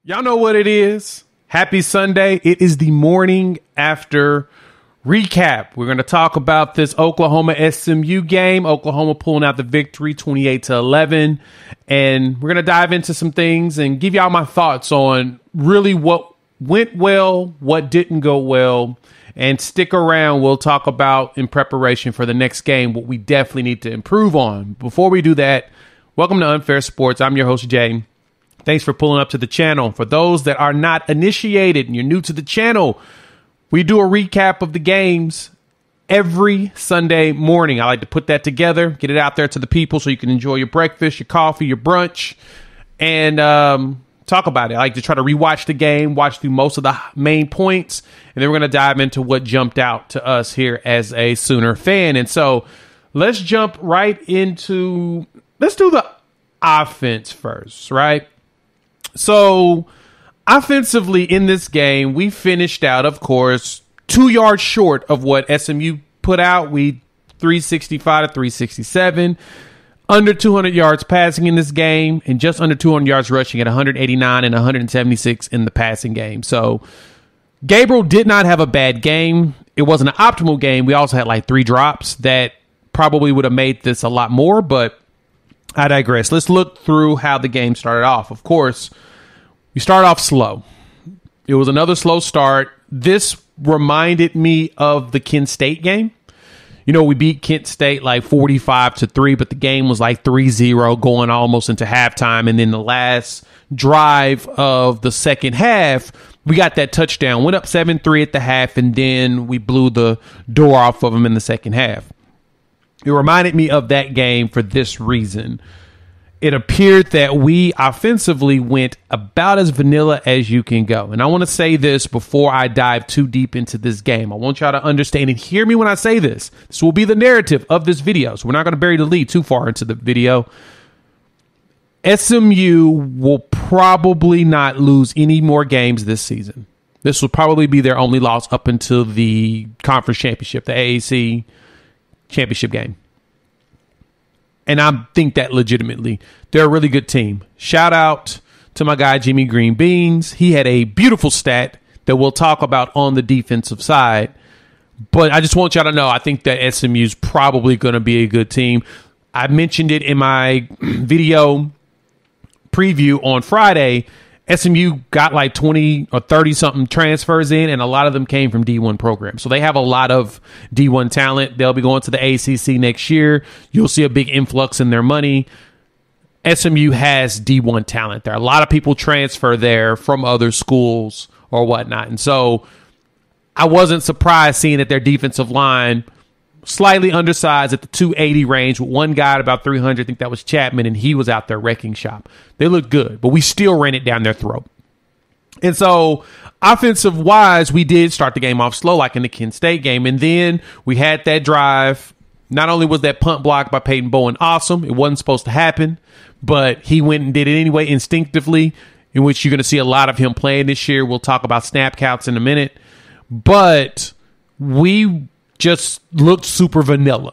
Y'all know what it is. Happy Sunday. It is the morning after recap. We're going to talk about this Oklahoma SMU game. Oklahoma pulling out the victory 28-11. And we're going to dive into some things and give y'all my thoughts on really what went well, what didn't go well. And stick around. We'll talk about in preparation for the next game what we definitely need to improve on. Before we do that, welcome to Unfair Sports. I'm your host, Jay. Thanks for pulling up to the channel. For those that are not initiated and you're new to the channel, we do a recap of the games every Sunday morning. I like to put that together, get it out there to the people so you can enjoy your breakfast, your coffee, your brunch, and talk about it. I like to try to rewatch the game, watch through most of the main points, and then we're going to dive into what jumped out to us here as a Sooner fan. And so let's jump right into, let's do the offense first, right? So, offensively in this game, we finished out, of course, 2 yards short of what SMU put out. We 365 to 367, under 200 yards passing in this game, and just under 200 yards rushing at 189 and 176 in the passing game. So, Gabriel did not have a bad game. It wasn't an optimal game. We also had like 3 drops that probably would have made this a lot more, but I digress. Let's look through how the game started off. Of course, we started off slow. It was another slow start. This reminded me of the Kent State game. You know, we beat Kent State like 45-3, but the game was like 3-0 going almost into halftime. And then the last drive of the second half, we got that touchdown. Went up 7-3 at the half, and then we blew the door off of them in the second half. It reminded me of that game for this reason. It appeared that we offensively went about as vanilla as you can go. And I want to say this before I dive too deep into this game. I want y'all to understand and hear me when I say this. This will be the narrative of this video, so we're not going to bury the lead too far into the video. SMU will probably not lose any more games this season. This will probably be their only loss up until the conference championship, the AAC championship game. And I think that legitimately. They're a really good team. Shout out to my guy, Jimmy Green Beans. He had a beautiful stat that we'll talk about on the defensive side. But I just want y'all to know, I think that SMU is probably going to be a good team. I mentioned it in my video preview on Friday. SMU got like 20 or 30 something transfers in, and a lot of them came from D1 programs. So they have a lot of D1 talent. They'll be going to the ACC next year. You'll see a big influx in their money. SMU has D1 talent. There are a lot of people transfer there from other schools or whatnot. And so I wasn't surprised seeing that their defensive line slightly undersized at the 280 range with one guy at about 300. I think that was Chapman, and he was out there wrecking shop. They looked good, but we still ran it down their throat. And so offensive-wise, we did start the game off slow like in the Kent State game, and then we had that drive. Not only was that punt block by Peyton Bowen awesome, it wasn't supposed to happen, but he went and did it anyway instinctively, in which you're going to see a lot of him playing this year. We'll talk about snap counts in a minute. But we just looked super vanilla.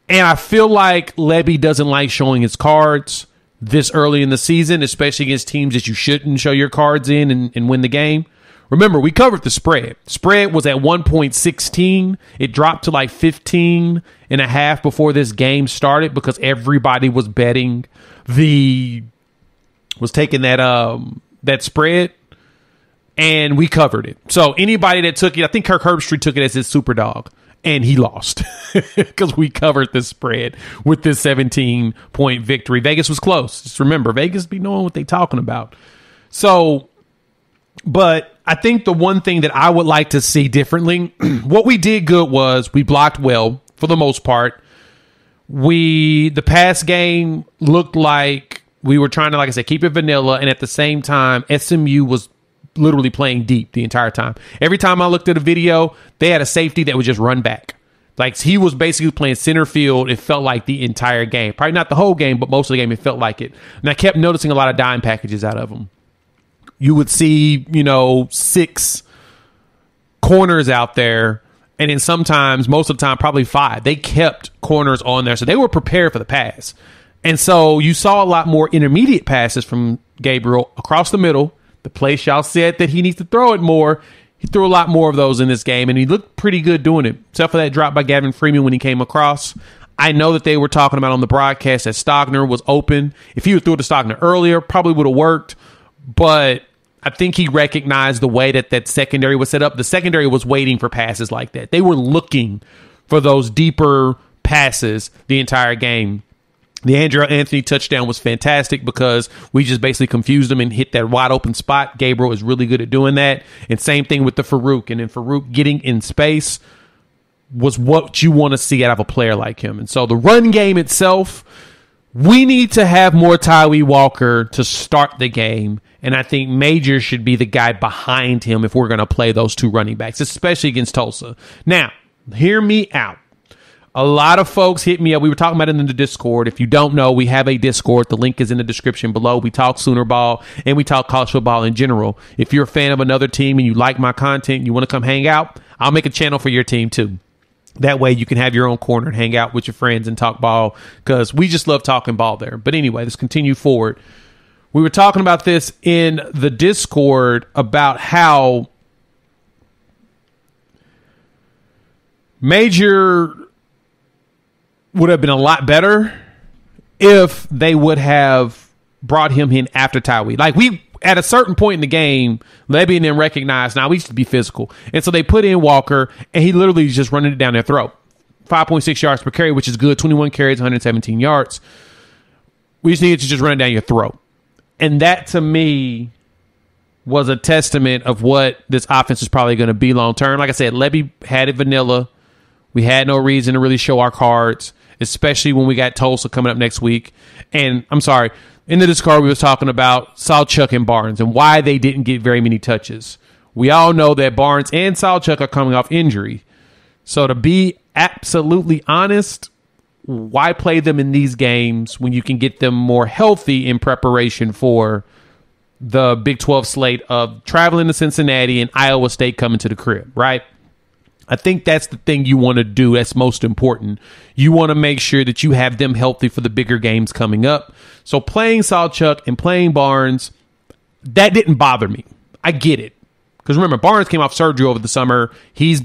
And I feel like Lebby doesn't like showing his cards this early in the season, especially against teams that you shouldn't show your cards in and win the game. Remember, we covered the spread. Spread was at 1.16. It dropped to like 15 and a half before this game started because everybody was betting was taking that spread. And we covered it. So anybody that took it, I think Kirk Herbstreit took it as his super dog, and he lost because we covered this spread with this 17-point victory. Vegas was close. Just remember, Vegas be knowing what they talking about. So, but I think the one thing that I would like to see differently, what we did good was we blocked well for the most part. The pass game looked like we were trying to, like I said, keep it vanilla, and at the same time, SMU was literally playing deep the entire time. Every time I looked at a video, they had a safety that would just run back. Like, he was basically playing center field. It felt like the entire game. Probably not the whole game, but most of the game, it felt like it. And I kept noticing a lot of dime packages out of him. You would see, 6 corners out there, and then sometimes, most of the time, probably 5. They kept corners on there, so they were prepared for the pass. And so you saw a lot more intermediate passes from Gabriel across the middle The place y'all said that he needs to throw it more, he threw a lot more of those in this game, and he looked pretty good doing it, except for that drop by Gavin Freeman when he came across. I know that they were talking about on the broadcast that Stogner was open. If he would throw it to Stogner earlier, probably would have worked, but I think he recognized the way that secondary was set up. The secondary was waiting for passes like that. They were looking for those deeper passes the entire game. The Andrew Anthony touchdown was fantastic because we just basically confused him and hit that wide open spot. Gabriel is really good at doing that. And same thing with the Farouk. And then Farouk getting in space was what you want to see out of a player like him. And so the run game itself, we need to have more Tawee Walker to start the game. And I think Major should be the guy behind him if we're going to play those two running backs, especially against Tulsa. Now, hear me out. A lot of folks hit me up. We were talking about it in the Discord. If you don't know, we have a Discord. The link is in the description below. We talk Sooner Ball and we talk college football in general. If you're a fan of another team and you like my content and you want to come hang out, I'll make a channel for your team too. That way you can have your own corner and hang out with your friends and talk ball because we just love talking ball there. But anyway, let's continue forward. We were talking about this in the Discord about how Major would have been a lot better if they would have brought him in after Tawee. Like we, at a certain point in the game, Levy and them recognized, now we used to be physical. And so they put in Walker and he literally is just running it down their throat. 5.6 yards per carry, which is good. 21 carries, 117 yards. We just needed to just run it down your throat. And that to me was a testament of what this offense is probably going to be long term. Like I said, Levy had it vanilla. We had no reason to really show our cards, especially when we got Tulsa coming up next week. And I'm sorry, in the Discord, we was talking about Salchuk and Barnes and why they didn't get very many touches. We all know that Barnes and Salchuk are coming off injury. So to be absolutely honest, why play them in these games when you can get them more healthy in preparation for the Big 12 slate of traveling to Cincinnati and Iowa State coming to the crib, right? I think that's the thing you want to do. That's most important. You want to make sure that you have them healthy for the bigger games coming up. So playing Salchuk and playing Barnes, that didn't bother me. I get it. Because remember, Barnes came off surgery over the summer. He's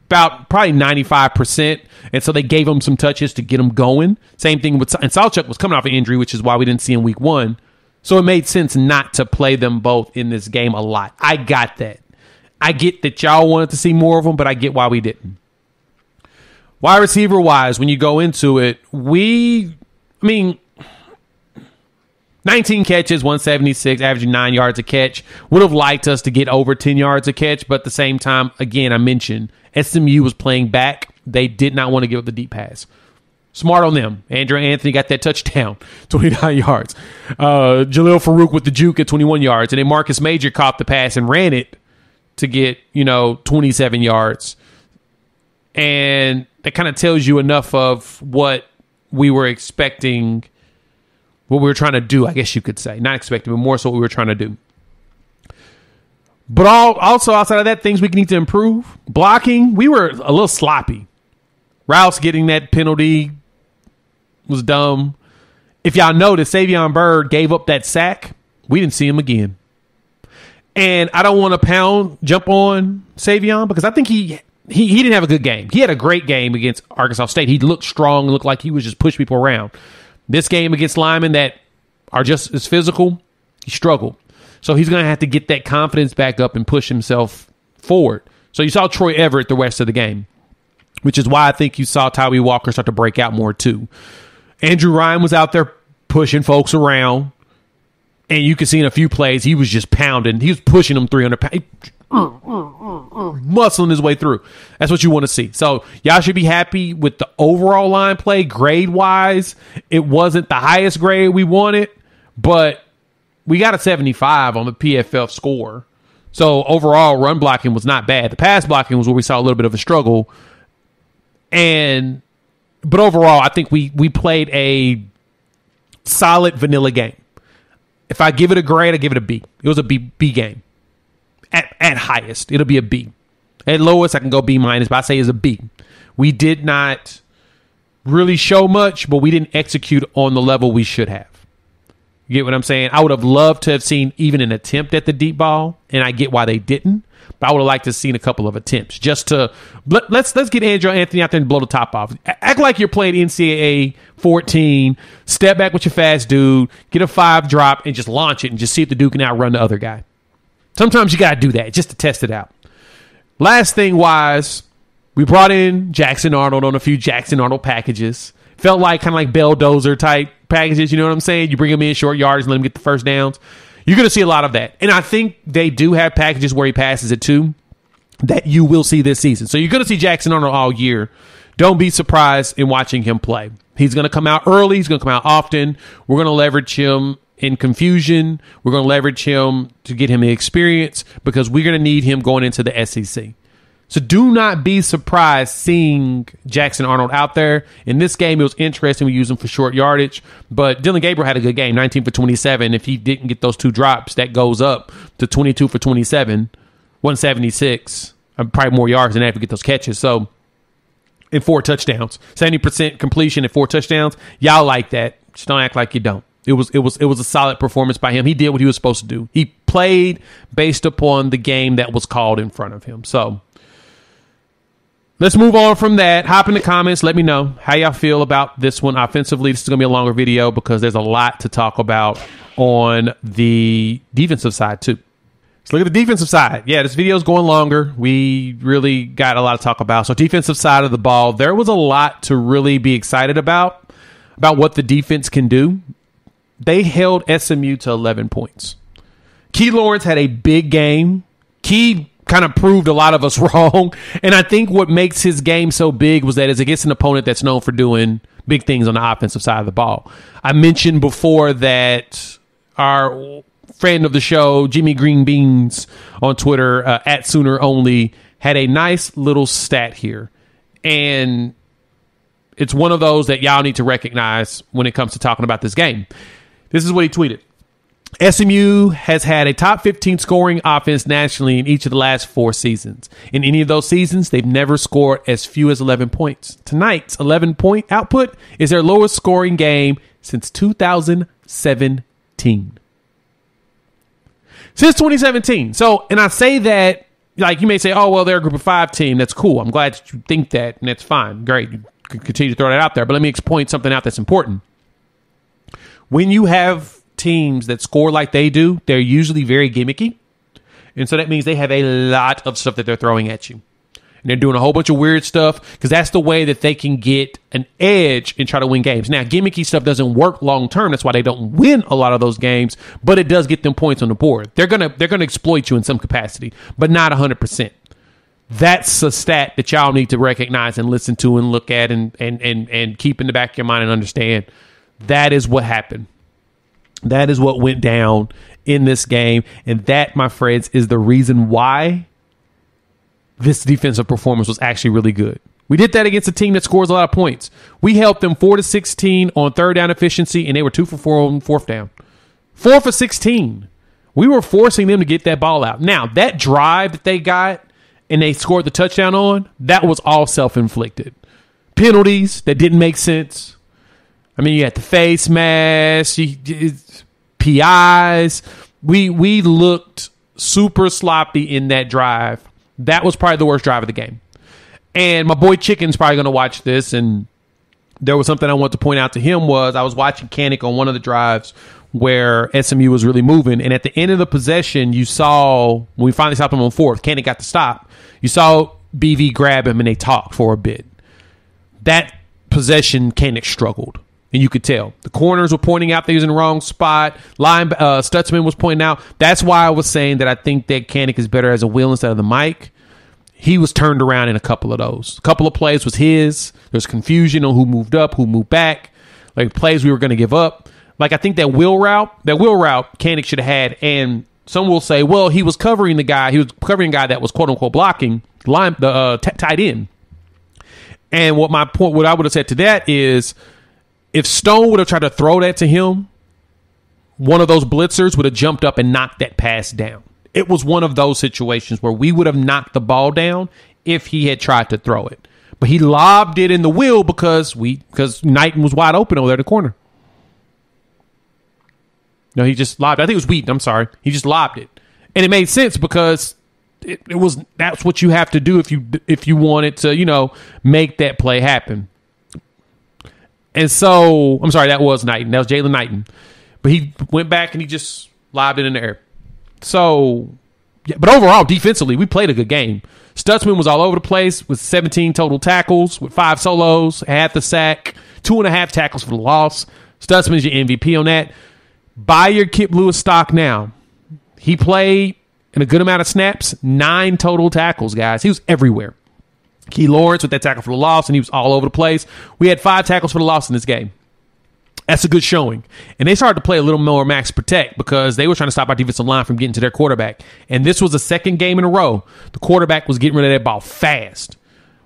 about probably 95%. And so they gave him some touches to get him going. Same thing with, and Salchuk was coming off an injury, which is why we didn't see him week one. So it made sense not to play them both in this game a lot. I got that. I get that y'all wanted to see more of them, but I get why we didn't. Wide receiver wise, when you go into it, 19 catches, 176, averaging 9 yards a catch. Would have liked us to get over 10 yards a catch, but at the same time, again, I mentioned SMU was playing back. They did not want to give up the deep pass. Smart on them. Andrew Anthony got that touchdown, 29 yards. Jalil Farouk with the juke at 21 yards. And then Marcus Major caught the pass and ran it to get, 27 yards. And that kind of tells you enough of what we were expecting, what we were trying to do, I guess you could say. Not expecting, but more so what we were trying to do. But also outside of that, things we need to improve. Blocking, we were a little sloppy. Rouse getting that penalty was dumb. If y'all noticed, Savion Byrd gave up that sack. We didn't see him again. And I don't want to jump on Savion because I think he didn't have a good game. He had a great game against Arkansas State. He looked strong, looked like he was just pushing people around. This game against linemen that are just as physical, he struggled. So he's going to have to get that confidence back up and push himself forward. So you saw Troy Everett the rest of the game, which is why I think you saw Tawee Walker start to break out more too. Andrew Ryan was out there pushing folks around. And you could see in a few plays, he was just pounding. He was pushing them 300 pounds. Muscling his way through. That's what you want to see. So y'all should be happy with the overall line play. Grade-wise, it wasn't the highest grade we wanted, but we got a 75 on the PFF score. So overall, run blocking was not bad. The pass blocking was where we saw a little bit of a struggle. But overall, I think we played a solid vanilla game. If I give it a grade, I give it a B. It was a B game. At highest, it'll be a B. At lowest, I can go B minus, but I say it's a B. We did not really show much, but we didn't execute on the level we should have. You get what I'm saying? I would have loved to have seen even an attempt at the deep ball, and I get why they didn't. But I would have liked to have seen a couple of attempts just to let's get Andrew Anthony out there and blow the top off. Act like you're playing NCAA 14. Step back with your fast dude, get a 5 drop, and just launch it and just see if the dude can outrun the other guy. Sometimes you got to do that just to test it out. Last thing wise, we brought in Jackson Arnold on a few Jackson Arnold packages. Felt like kind of like Belldozer type packages. You know what I'm saying? You bring him in short yards and let him get the first downs. You're going to see a lot of that. And I think they do have packages where he passes it too that you will see this season. So you're going to see Jackson Arnold all year. Don't be surprised in watching him play. He's going to come out early. He's going to come out often. We're going to leverage him in confusion. We're going to leverage him to get him the experience because we're going to need him going into the SEC. So do not be surprised seeing Jackson Arnold out there. In this game, it was interesting. We used him for short yardage. But Dillon Gabriel had a good game, 19 for 27. If he didn't get those 2 drops, that goes up to 22 for 27, 176. Probably more yards than that if you get those catches. So, and 4 touchdowns. 70% completion and 4 touchdowns. Y'all like that. Just don't act like you don't. It was a solid performance by him. He did what he was supposed to do. He played based upon the game that was called in front of him. So, let's move on from that. Hop in the comments. Let me know how y'all feel about this one offensively. This is going to be a longer video because there's a lot to talk about on the defensive side too. Let's look at the defensive side. Yeah, this video is going longer. We really got a lot to talk about. So defensive side of the ball, there was a lot to really be excited about what the defense can do. They held SMU to 11 points. Key Lawrence had a big game. Key kind of proved a lot of us wrong. And I think what makes his game so big was that as against an opponent that's known for doing big things on the offensive side of the ball. I mentioned before that our friend of the show, Jimmy Green Beans on Twitter, at Sooner Only, had a nice little stat here. And it's one of those that y'all need to recognize when it comes to talking about this game. This is what he tweeted. SMU has had a top 15 scoring offense nationally in each of the last 4 seasons. In any of those seasons, they've never scored as few as 11 points. Tonight's 11-point output is their lowest scoring game since 2017. Since 2017. So, and I say that, like, you may say, oh, well, they're a group of 5 team. That's cool. I'm glad that you think that, and that's fine. Great. You can continue to throw that out there. But let me point something out that's important. When you have teams that score like they do, they're usually very gimmicky. And so that means they have a lot of stuff that they're throwing at you. And they're doing a whole bunch of weird stuff because that's the way that they can get an edge and try to win games. Now, gimmicky stuff doesn't work long term. That's why they don't win a lot of those games, but it does get them points on the board. They're gonna exploit you in some capacity, but not 100%. That's a stat that y'all need to recognize and listen to and look at and keep in the back of your mind and understand. That is what happened. That is what went down in this game. And that, my friends, is the reason why this defensive performance was actually really good. We did that against a team that scores a lot of points. We helped them 4-16 on 3rd down efficiency, and they were 2 for 4 on 4th down. 4 for 16. We were forcing them to get that ball out. Now, that drive that they got and they scored the touchdown on, that was all self-inflicted. Penalties that didn't make sense. I mean, you had the face mask, PIs. We looked super sloppy in that drive. That was probably the worst drive of the game. And my boy Chicken's probably going to watch this, and there was something I want to point out to him was I was watching Kanik on one of the drives where SMU was really moving, and at the end of the possession, you saw, when we finally stopped him on 4th, Kanik got to stop. You saw BV grab him, and they talked for a bit. That possession, Kanik struggled. And you could tell. The corners were pointing out they was in the wrong spot. Stutzman was pointing out. That's why I was saying that I think that Kanik is better as a wheel instead of the mic. He was turned around in a couple of those. A couple of plays was his. There's confusion on who moved up, who moved back. Like plays we were going to give up. Like I think that wheel route, Kanik should have had. And some will say, well, he was covering the guy. He was covering a guy that was quote unquote blocking tight end. And what I would have said to that is, if Stone would have tried to throw that to him, one of those blitzers would have jumped up and knocked that pass down. It was one of those situations where we would have knocked the ball down if he had tried to throw it. But he lobbed it in the wheel because Knighton was wide open over there in the corner. No, he just lobbed it. I think it was Wheaton. I'm sorry. He just lobbed it. And it made sense because that's what you have to do if you wanted to, make that play happen. And so, I'm sorry, that was Knighton. That was Jalen Knighton. But he went back and he just lobbed it in the air. So, yeah, but overall, defensively, we played a good game. Stutzman was all over the place with 17 total tackles, with 5 solos, had the sack, 2.5 tackles for the loss. Stutzman's your MVP on that. Buy your Kip Lewis stock now. He played in a good amount of snaps, 9 total tackles, guys. He was everywhere. Key Lawrence with that tackle for the loss, and he was all over the place. We had 5 tackles for the loss in this game. That's a good showing. And they started to play a little more max protect because they were trying to stop our defensive line from getting to their quarterback. And this was the second game in a row. The quarterback was getting rid of that ball fast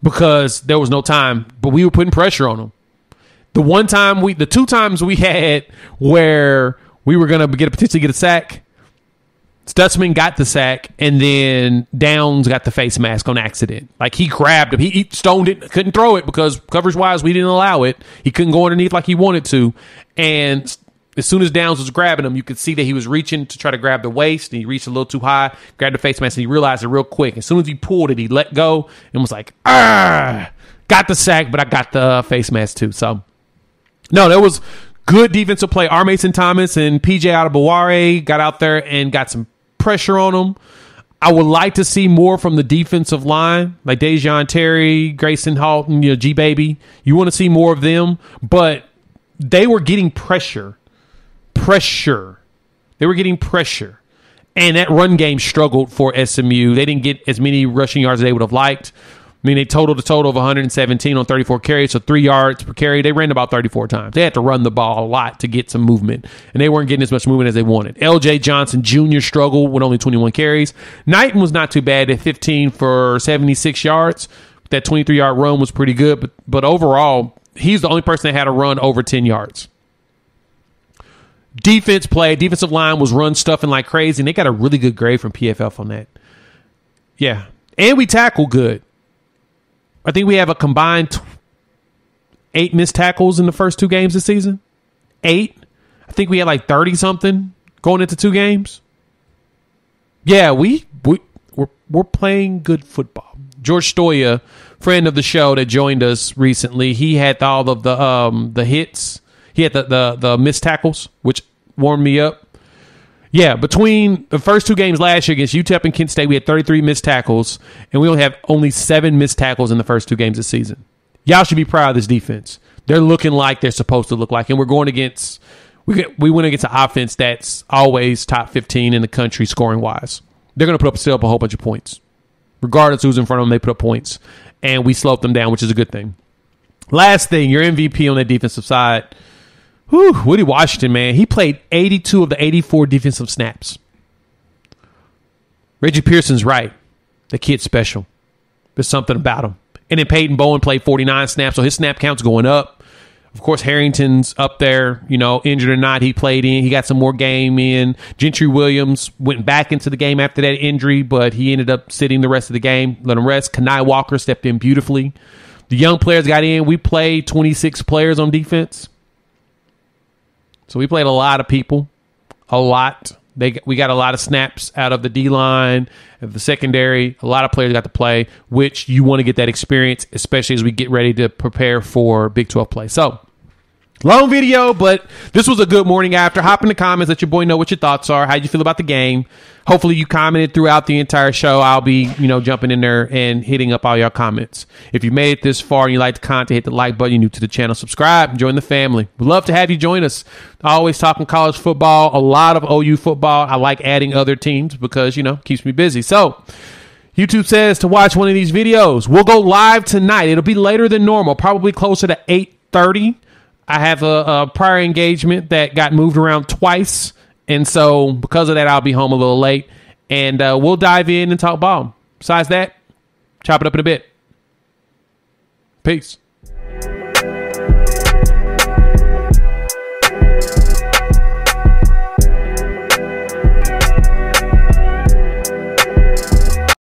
because there was no time, but we were putting pressure on them. The 2 times we had where we were going to potentially get a sack, Stutzman got the sack, and then Downs got the face mask on accident. Like, he grabbed him. He stoned it, couldn't throw it because coverage-wise, we didn't allow it. He couldn't go underneath like he wanted to. And as soon as Downs was grabbing him, you could see that he was reaching to try to grab the waist, and he reached a little too high, grabbed the face mask, and he realized it real quick. As soon as he pulled it, he let go and was like, got the sack, but I got the face mask too. So, no, that was good defensive play. R. Mason Thomas and PJ Adebaware got out there and got some pressure on them. I would like to see more from the defensive line, like Dejon Terry, Grayson Halton, G-Baby. You want to see more of them, but they were getting pressure. They were getting pressure. And that run game struggled for SMU. They didn't get as many rushing yards as they would have liked. I mean, they totaled a total of 117 on 34 carries, so 3 yards per carry. They ran about 34 times. They had to run the ball a lot to get some movement, and they weren't getting as much movement as they wanted. L.J. Johnson Jr. struggled with only 21 carries. Knighton was not too bad at 15 for 76 yards. That 23-yard run was pretty good, but overall, he's the only person that had a run over 10 yards. Defensive line was run stuffing like crazy, and they got a really good grade from PFF on that. Yeah, and we tackle good. I think we have a combined 8 missed tackles in the first 2 games this season. 8. I think we had like 30-something going into 2 games. Yeah, we're playing good football. George Stoya, friend of the show that joined us recently, he had all of the hits. He had the missed tackles, which warmed me up. Yeah, between the first 2 games last year against UTEP and Kent State, we had 33 missed tackles, and we only 7 missed tackles in the first 2 games this season. Y'all should be proud of this defense. They're looking like they're supposed to look like, and we're going against we went against an offense that's always top 15 in the country scoring wise. They're going to still up a whole bunch of points, regardless who's in front of them. They put up points, and we slowed them down, which is a good thing. Last thing, your MVP on that defensive side. Woody Washington, man, he played 82 of the 84 defensive snaps. Reggie Pearson's right. The kid's special. There's something about him. And then Peyton Bowen played 49 snaps, so his snap count's going up. Of course, Harrington's up there, injured or not, he played in. He got some more game in. Gentry Williams went back into the game after that injury, but he ended up sitting the rest of the game. Let him rest. Tawee Walker stepped in beautifully. The young players got in. We played 26 players on defense. So we played a lot of people, a lot. We got a lot of snaps out of the D-line, of the secondary. A lot of players got to play, which you want to get that experience, especially as we get ready to prepare for Big 12 play. So, long video, but this was a good morning after. Hop in the comments, let your boy know what your thoughts are, how you feel about the game. Hopefully you commented throughout the entire show. I'll be, jumping in there and hitting up all your comments. If you made it this far and you like the content, hit the like button. You're new to the channel, subscribe, join the family. We'd love to have you join us. Always talking college football, a lot of OU football. I like adding other teams because, keeps me busy. So, YouTube says to watch one of these videos. We'll go live tonight. It'll be later than normal, probably closer to 8:30. I have a prior engagement that got moved around twice. And so because of that, I'll be home a little late. And we'll dive in and talk ball. Besides that, chop it up in a bit. Peace.